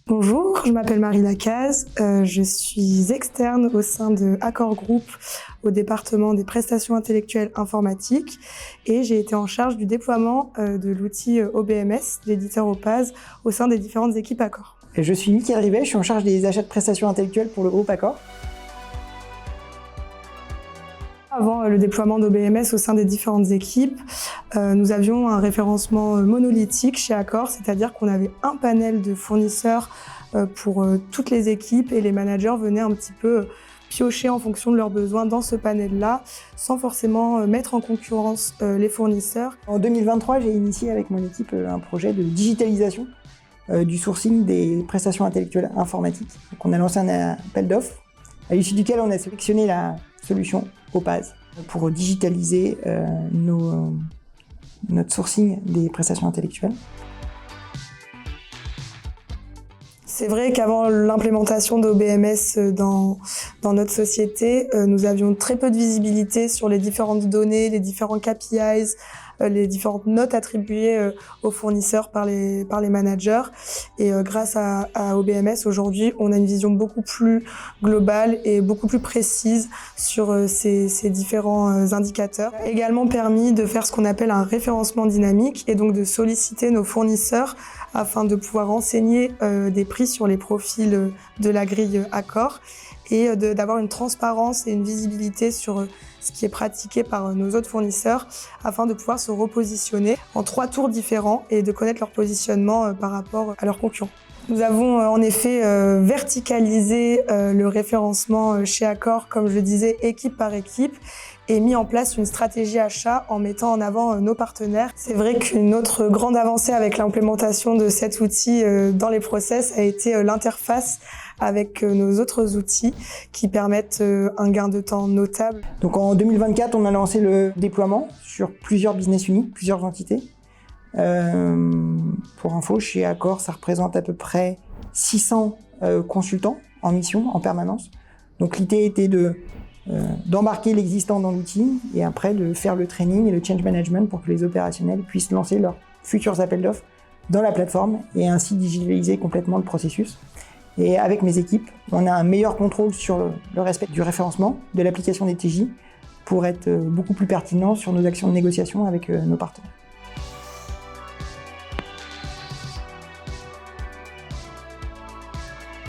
Bonjour, je m'appelle Marie Lacaze, je suis externe au sein de Accor Group au département des prestations intellectuelles informatiques et j'ai été en charge du déploiement de l'outil OBMS, l'éditeur Opaz, au sein des différentes équipes Accor. Je suis Mickaël Rivet, je suis en charge des achats de prestations intellectuelles pour le groupe Accor. Avant le déploiement d'OBMS au sein des différentes équipes, nous avions un référencement monolithique chez Accor, c'est-à-dire qu'on avait un panel de fournisseurs pour toutes les équipes et les managers venaient un petit peu piocher en fonction de leurs besoins dans ce panel-là, sans forcément mettre en concurrence les fournisseurs. En 2023, j'ai initié avec mon équipe un projet de digitalisation du sourcing des prestations intellectuelles informatiques. Donc on a lancé un appel d'offres, à l'issue duquel on a sélectionné la solution Opaz pour digitaliser notre sourcing des prestations intellectuelles. C'est vrai qu'avant l'implémentation d'OBMS dans notre société, nous avions très peu de visibilité sur les différentes données, les différents KPIs, les différentes notes attribuées aux fournisseurs par les managers. Et grâce à OBMS, aujourd'hui, on a une vision beaucoup plus globale et beaucoup plus précise sur ces différents indicateurs. Ça a également permis de faire ce qu'on appelle un référencement dynamique et donc de solliciter nos fournisseurs afin de pouvoir renseigner des prix sur les profils de la grille Accor et d'avoir une transparence et une visibilité sur ce qui est pratiqué par nos autres fournisseurs afin de pouvoir se repositionner en 3 tours différents et de connaître leur positionnement par rapport à leurs concurrents. Nous avons en effet verticalisé le référencement chez Accor, comme je le disais, équipe par équipe, et mis en place une stratégie achat en mettant en avant nos partenaires. C'est vrai qu'une autre grande avancée avec l'implémentation de cet outil dans les process a été l'interface avec nos autres outils qui permettent un gain de temps notable. Donc en 2024, on a lancé le déploiement sur plusieurs business units, plusieurs entités. Pour info, chez Accor, ça représente à peu près 600 consultants en mission, en permanence. Donc l'idée était d'embarquer l'existant dans l'outil et après de faire le training et le change management pour que les opérationnels puissent lancer leurs futurs appels d'offres dans la plateforme et ainsi digitaliser complètement le processus. Et avec mes équipes, on a un meilleur contrôle sur le respect du référencement, de l'application des TJ pour être beaucoup plus pertinent sur nos actions de négociation avec nos partenaires.